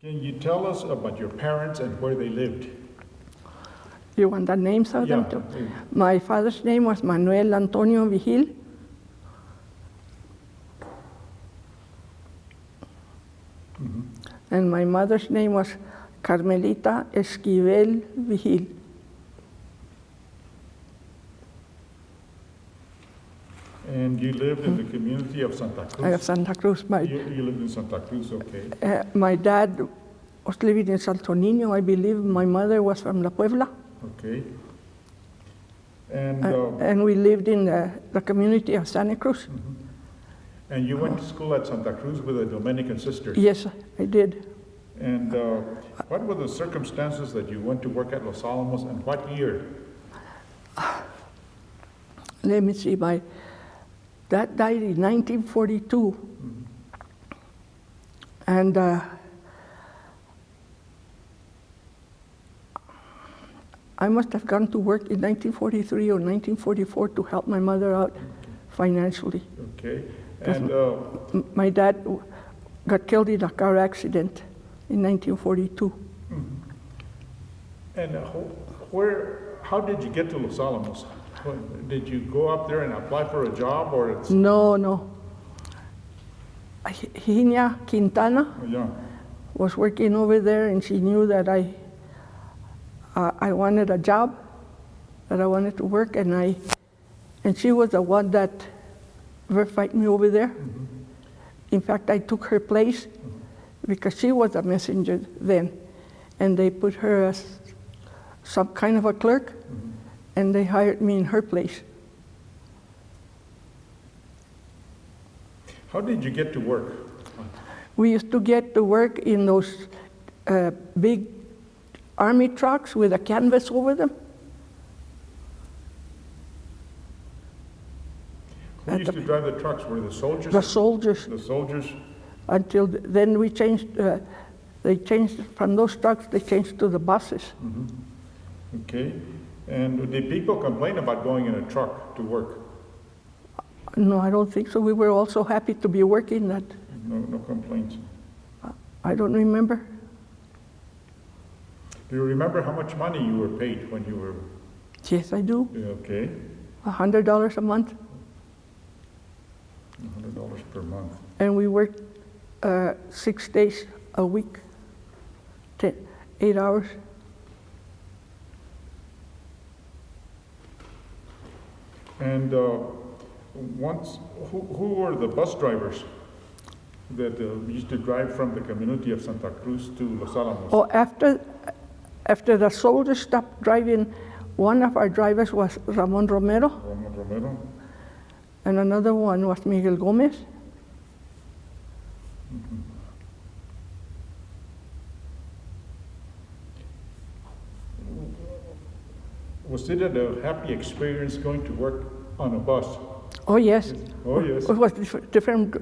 Can you tell us about your parents and where they lived? You want the names of them too? My father's name was Manuel Antonio Vigil. And my mother's name was Carmelita Esquivel Vigil. And you lived in the community of Santa Cruz? Of Santa Cruz. You lived in Santa Cruz, okay. My dad was living in Santo Niño, I believe. My mother was from La Puebla. Okay. And we lived in the community of Santa Cruz. And you went to school at Santa Cruz with a Dominican sister? Yes, I did. And what were the circumstances that you went to work at Los Alamos, and what year? Let me see, my dad died in 1942. And I must have gone to work in 1943 or 1944 to help my mother out financially. Okay. And my dad got killed in a car accident in 1942. And how did you get to Los Alamos? Did you go up there and apply for a job, or it's... No. Gina Quintana was working over there, and she knew that I wanted a job, that I wanted to work, and she was the one that verified me over there. In fact, I took her place because she was a messenger then, and they put her as some kind of a clerk, and they hired me in her place. How did you get to work? We used to get to work in those big army trucks with a canvas over them. Who used to drive the trucks? Were the soldiers? The soldiers. The soldiers? Until then we changed, they changed from those trucks, they changed to the buses. Okay. And did people complain about going in a truck to work? No, I don't think so. We were also happy to be working that. No complaints. I don't remember. Do you remember how much money you were paid when you were? Yes, I do. Okay. $100 a month. $100 per month. And we worked 6 days a week, 8 hours. And who were the bus drivers that used to drive from the community of Santa Cruz to Los Alamos? Oh, after the soldiers stopped driving, one of our drivers was Ramon Romero. Ramon Romero. And another one was Miguel Gomez. Was it a happy experience going to work on a bus? Oh, yes. Oh, yes. It was different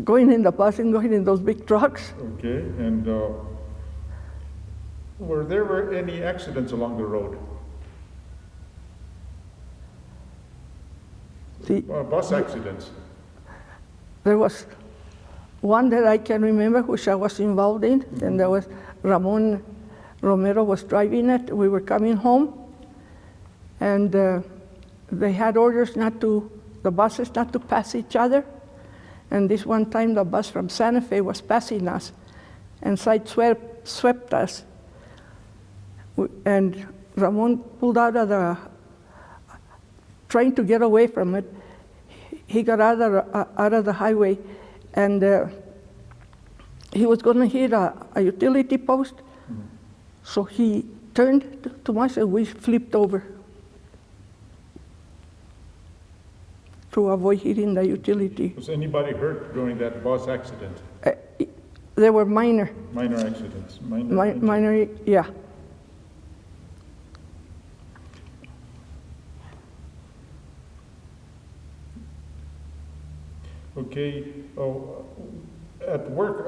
going in the bus and going in those big trucks. Okay, and were there any accidents along the road? Bus accidents? There was one that I can remember which I was involved in, and there was Ramon Romero was driving it. We were coming home, and they had orders the buses not to pass each other. And this one time the bus from Santa Fe was passing us and swept us. And Ramon pulled out of trying to get away from it. He got out of the highway, and he was going to hit a utility post. So he turned to us and we flipped over to avoid hitting the utility. Was anybody hurt during that bus accident? They were minor. Minor accidents? Minor, yeah. Okay, at work,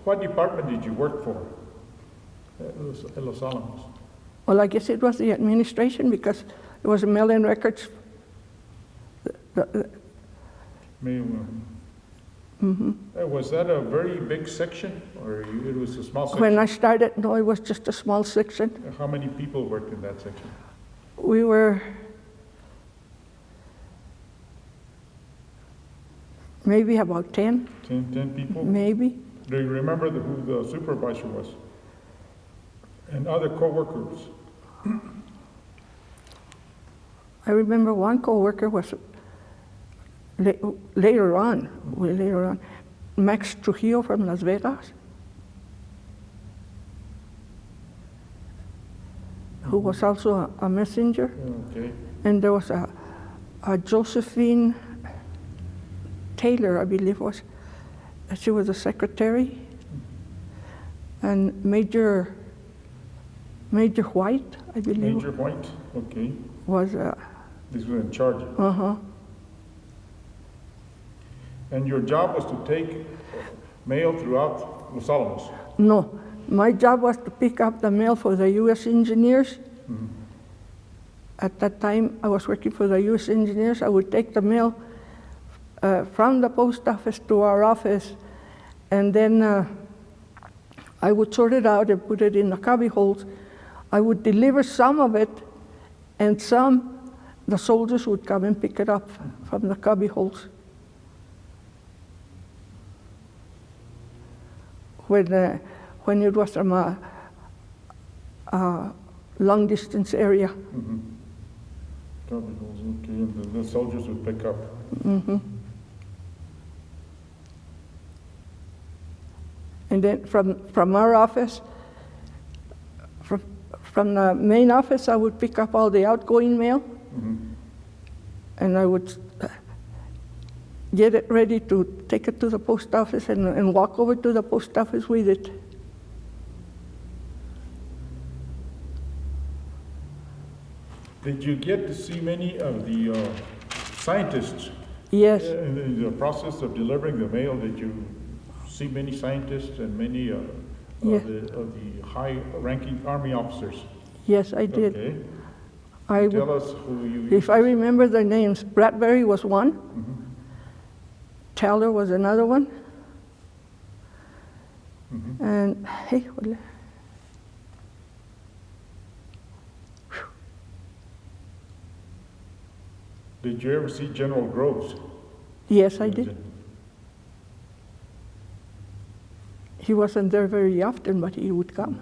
what department did you work for at Los Alamos? Well, I guess it was the administration because it was mail-in records. Was that a very big section, or it was a small section? When I started, no, it was just a small section. How many people worked in that section? We were maybe about 10. 10 people? Maybe. Do you remember who the supervisor was? And other co-workers? I remember one co-worker was later on, Max Trujillo from Las Vegas, who was also a messenger. Okay. And there was a Josephine Taylor, I believe was. She was a secretary. And Major White, I believe. Major White, okay. Was This was in charge. And your job was to take mail throughout Los Alamos? No, my job was to pick up the mail for the U.S. engineers. At that time, I was working for the U.S. engineers. I would take the mail from the post office to our office, and then I would sort it out and put it in the cubby holes. I would deliver some of it, and some, the soldiers would come and pick it up from the cubby holes. When it was from a long distance area. Cubby holes, okay, and the soldiers would pick up. And then from our office, from the main office, I would pick up all the outgoing mail, and I would get it ready to take it to the post office and walk over to the post office with it. Did you get to see many of the scientists? Yes. In the process of delivering the mail, did you see many scientists and many Yes. of the high-ranking Army officers? Yes, I did. Okay. Tell us who you... If I remember their names, Bradbury was one. Taylor was another one. And hey, did you ever see General Groves? yes, I did. He wasn't there very often, but he would come.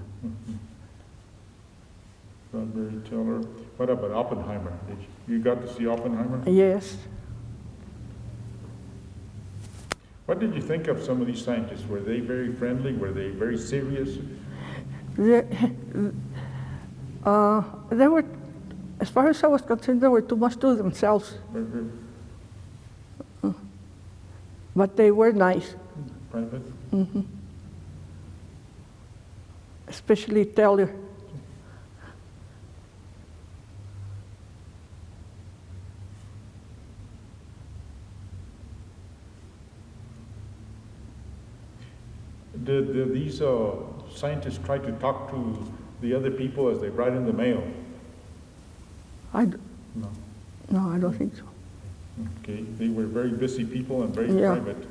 Bradbury, Taylor. What about Oppenheimer? You got to see Oppenheimer? Yes. What did you think of some of these scientists? Were they very friendly? Were they very serious? There were, as far as I was concerned, they were too much to themselves. But they were nice. Private? Especially Taylor. Did these scientists try to talk to the other people as they brought in the mail? No. No, I don't think so. Okay, they were very busy people and very private.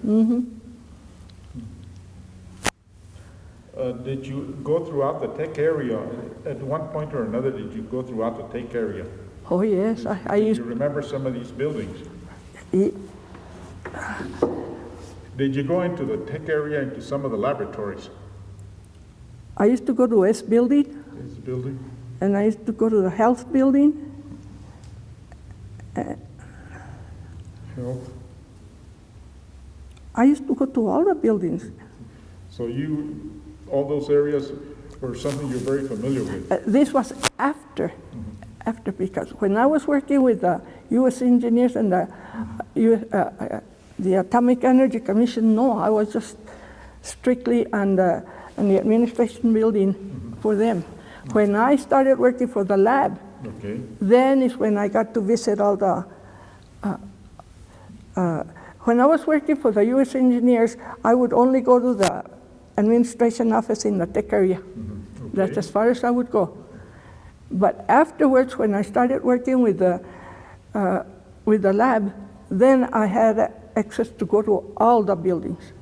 Did you go throughout the tech area? At one point or another, did you go throughout the tech area? Oh, yes. I Do used you remember some of these buildings? to. Did you go into the tech area, into some of the laboratories? I used to go to S building, This building? and I used to go to the health building. Health. I used to go to all the buildings. So all those areas were something you're very familiar with? This was after, because when I was working with the U.S. engineers and the Atomic Energy Commission, no, I was just strictly on the administration building for them. When I started working for the lab, then is when I got to visit all the, when I was working for the U.S. engineers, I would only go to the administration office in the tech area. That's as far as I would go. But afterwards, when I started working with the lab, then I had access to go to all the buildings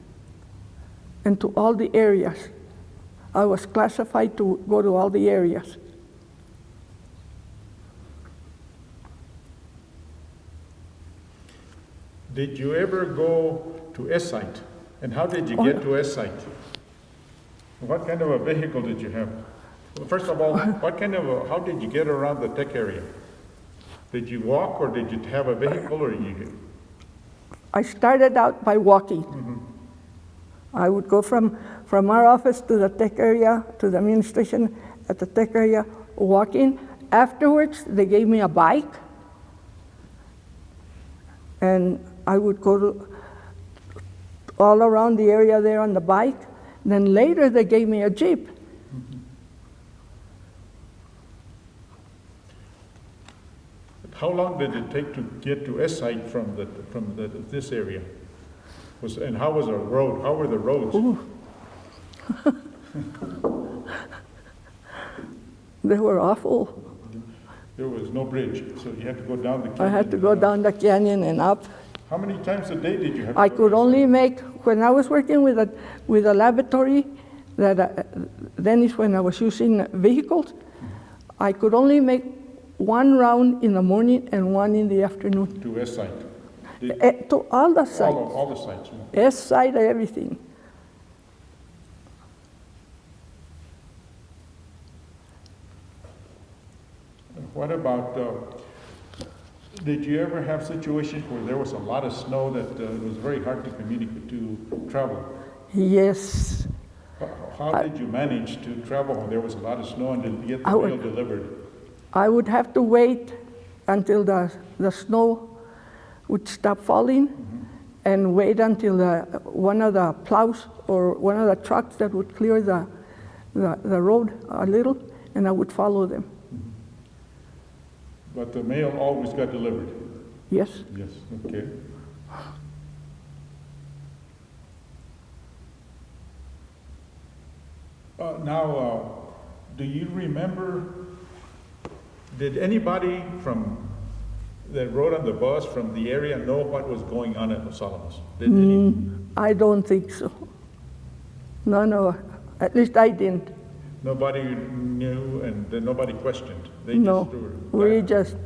and to all the areas. I was classified to go to all the areas. Did you ever go to S-Site? And how did you Oh, get yeah. to S-Site? What kind of a vehicle did you have? Well, first of all, how did you get around the tech area? Did you walk or did you have a vehicle or you? I started out by walking. I would go from our office to the tech area, to the administration at the tech area, walking. Afterwards, they gave me a bike, and I would go all around the area there on the bike. Then later, they gave me a Jeep. How long did it take to get to S-Site from this area? And how was the road? How were the roads? Ooh. They were awful. There was no bridge, so you had to go down the canyon. I had to go down the canyon and up. How many times a day did you have to I go could to only S-Site? make, when I was working with a laboratory, then is when I was using vehicles, I could only make one round in the morning and one in the afternoon. To S-Site? To all the sites, All the sites. Yeah. S-site, everything. What about, did you ever have situations where there was a lot of snow that it was very hard to communicate, to travel? Yes. How did you manage to travel when there was a lot of snow and to get the I would- mail delivered? I would have to wait until the snow would stop falling and wait until one of the plows or one of the trucks that would clear the road a little, and I would follow them. But the mail always got delivered? Yes. Yes, okay. Now, do you remember, did anybody that rode on the bus from the area know what was going on at Los Alamos? Did any? I don't think so. No, at least I didn't. Nobody knew and then nobody questioned? They No, just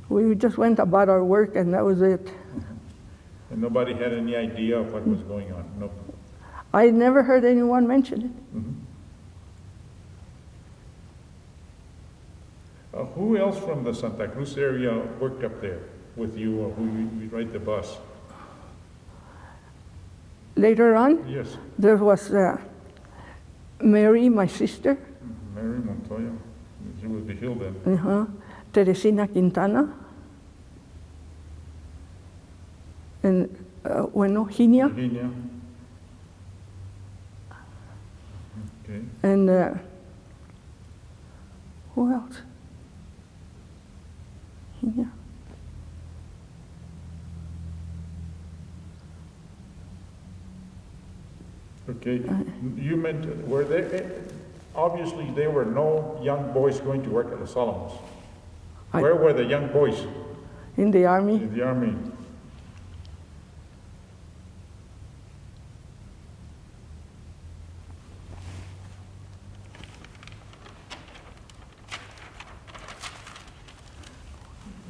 were we just went about our work and that was it. And nobody had any idea of what was going on? No. I never heard anyone mention it. Who else from the Santa Cruz area worked up there with you or who you ride the bus? Later on, Yes, there was Mary, my sister, Mary Montoya. She was the hill then. Teresina Quintana, and Hinia, Virginia. Okay. and who else? Hinia. Okay. You meant, were there, obviously there were no young boys going to work at Los Alamos. Where were the young boys In the army. in the army?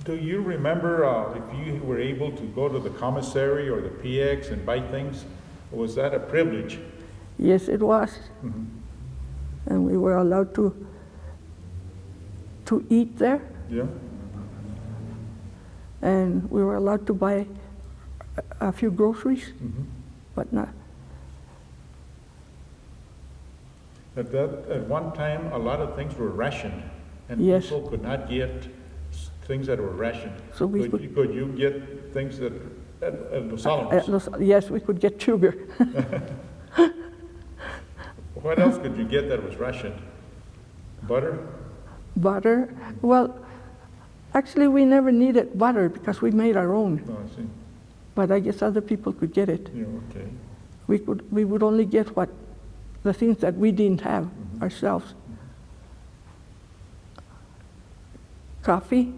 Do you remember if you were able to go to the commissary or the PX and buy things? Was that a privilege? Yes, it was. And we were allowed to eat there, Yeah. and we were allowed to buy a few groceries, but not. At one time, a lot of things were rationed, and Yes. people could not get things that were rationed. So we Could you get things that, at Los Alamos? Yes, we could get sugar. What else could you get that was rationed? Butter? Butter. Well, actually, we never needed butter because we made our own. Oh, I see. But I guess other people could get it. Yeah, okay. We would only get the things that we didn't have ourselves. Coffee.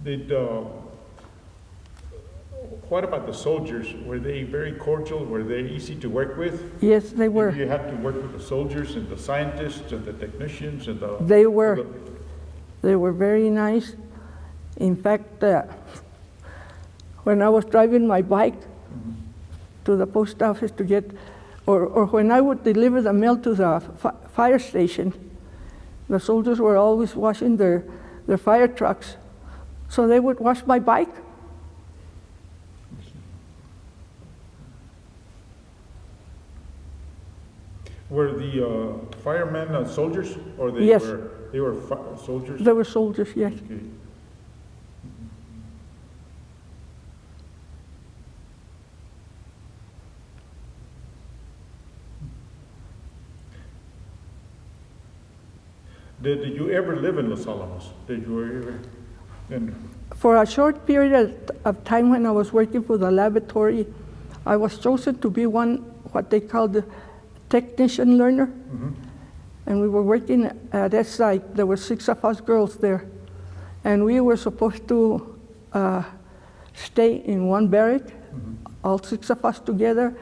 Did, what about the soldiers? Were they very cordial? Were they easy to work with? Yes, they were. Did you have to work with the soldiers and the scientists and the technicians and the... They were. They were very nice. In fact, when I was driving my bike to the post office to get, or when I would deliver the mail to the fire station, the soldiers were always washing their fire trucks. So they would wash my bike. Were the firemen soldiers, or they Yes. were soldiers? They were soldiers, yes. Okay. Did you ever live in Los Alamos? Did you ever? For a short period of time when I was working for the laboratory, I was chosen to be what they call the technician learner. Mm-hmm. And we were working at that site. There were 6 of us girls there. And we were supposed to stay in one barrack, all 6 of us together.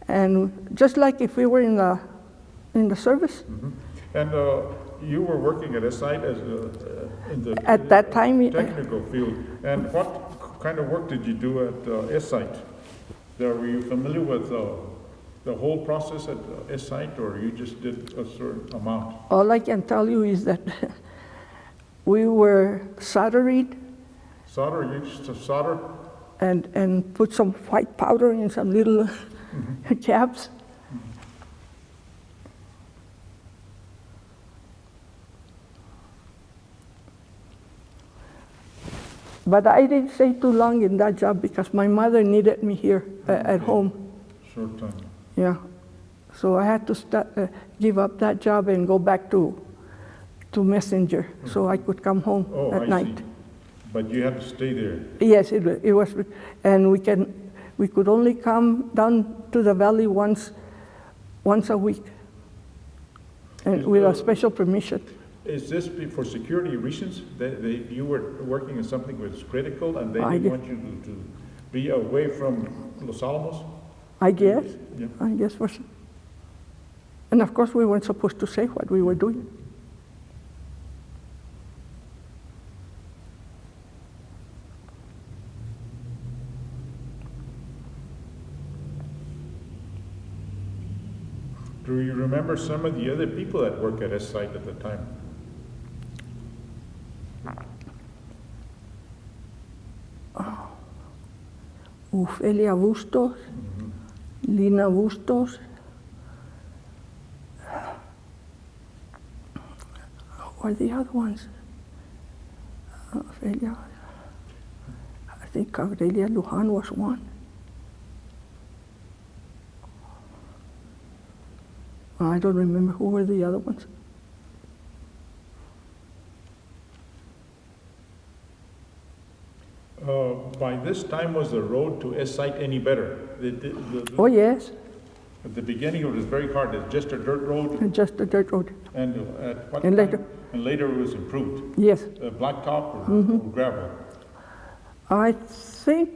And just like if we were in the service. Mm-hmm. And you were working at a site as in the at that time, technical field. And what kind of work did you do at S-Site? Were you familiar with the whole process at S-Site, or you just did a certain amount? All I can tell you is that we were soldering. Solder, you used to solder? And put some white powder in some little caps. But I didn't stay too long in that job because my mother needed me here at home. Short time. Yeah. So I had to give up that job and go back to Messenger so I could come home at night. See. But you had to stay there. Yes, it was, and we could only come down to the valley once a week, and with a special permission. Is this for security reasons? You were working on something that was critical, and they didn't want you to be away from Los Alamos? I guess. Yeah. I guess was. And of course, we weren't supposed to say what we were doing. Do you remember some of the other people that worked at S-Site at the time? Ofelia Bustos, Lina Bustos, who are the other ones? Ofelia, I think Aurelia Lujan was one. I don't remember who were the other ones. By this time, was the road to S-Site any better? Oh, yes. At the beginning, it was very hard. It's just a dirt road. Just a dirt road. And at what And time? later. And later it was improved. Yes. Blacktop or gravel? I think,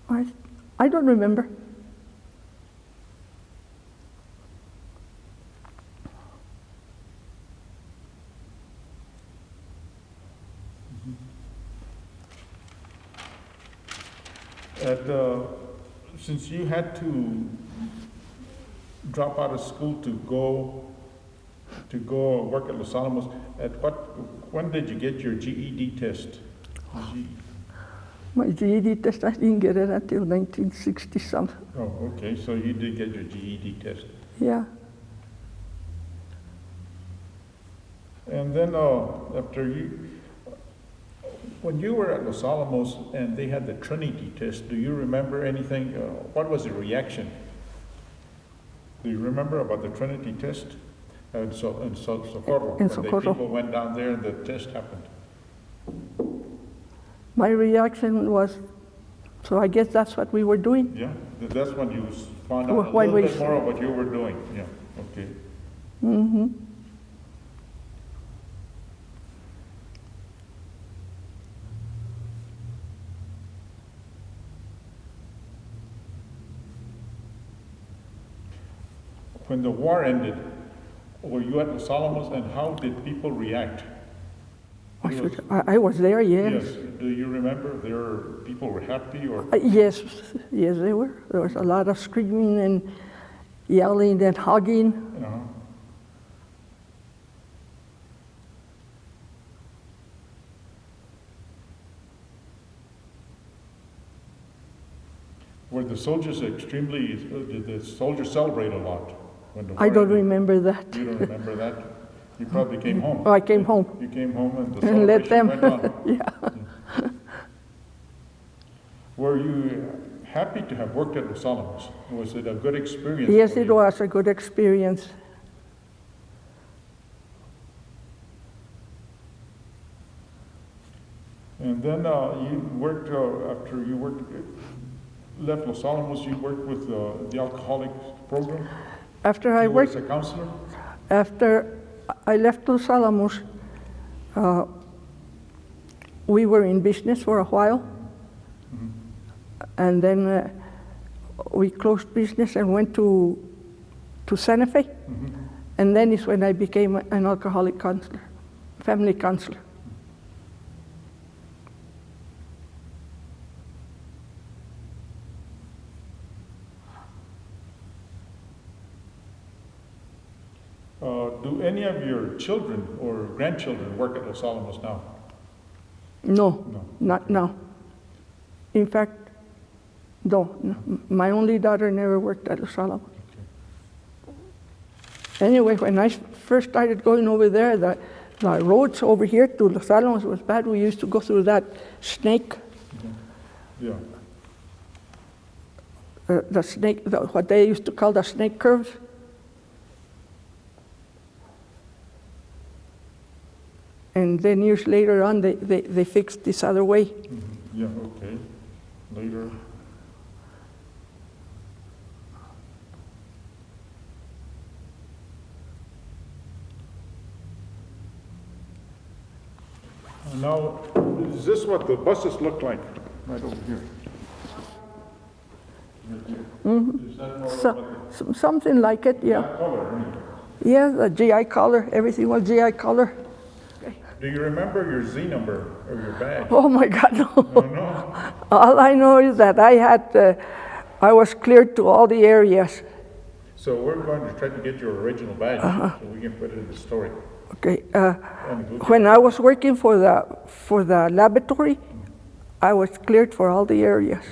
I don't remember. Since you had to drop out of school to go work at Los Alamos, when did you get your GED test? My GED test, I didn't get it until 1960-something. Oh, okay, so you did get your GED test. Yeah. And then when you were at Los Alamos and they had the Trinity test, do you remember anything? What was the reaction? Do you remember about the Trinity test? In Socorro. In Socorro. The people went down there and the test happened. My reaction was, so I guess that's what we were doing. Yeah, that's when you found out Why a little bit more of what you were doing. Yeah, okay. Mm-hmm. when the war ended, were you at Los Alamos, and how did people react? I was there, yes. Yes. Do you remember people were happy or? Yes, yes, they were. There was a lot of screaming and yelling and hugging. Uh-huh. Were the soldiers did the soldiers celebrate a lot when the war I don't ended? remember that. You don't remember that? You probably came home. Oh, I came home. You came home and the And let celebration them, went on. yeah. Were you happy to have worked at Los Alamos? Was it a good experience? Yes, for it you? was a good experience. And then you worked, after you left Los Alamos, you worked with the alcoholic program? After I You worked, as a counselor? after I left Los Alamos, we were in business for a while. And then we closed business and went to Santa Fe. And then is when I became an alcoholic counselor, family counselor. Do any of your children or grandchildren work at Los Alamos now? No, No. not now. In fact, no. My only daughter never worked at Los Alamos. Anyway, when I first started going over there, the roads over here to Los Alamos was bad. We used to go through that snake, Yeah. the snake, what they used to call the snake curves. And then years later on, they fixed this other way. Yeah, okay. Later. Now, is this what the buses look like? Right over here. Is that more like Something like it, yeah. that color? Yeah, the GI collar, everything was GI collar. Do you remember your Z number or your badge? Oh my God, no. Oh, no. All I know is that I was cleared to all the areas. So we're going to try to get your original badge so we can put it in the story. Okay. And When I was working for the laboratory, I was cleared for all the areas.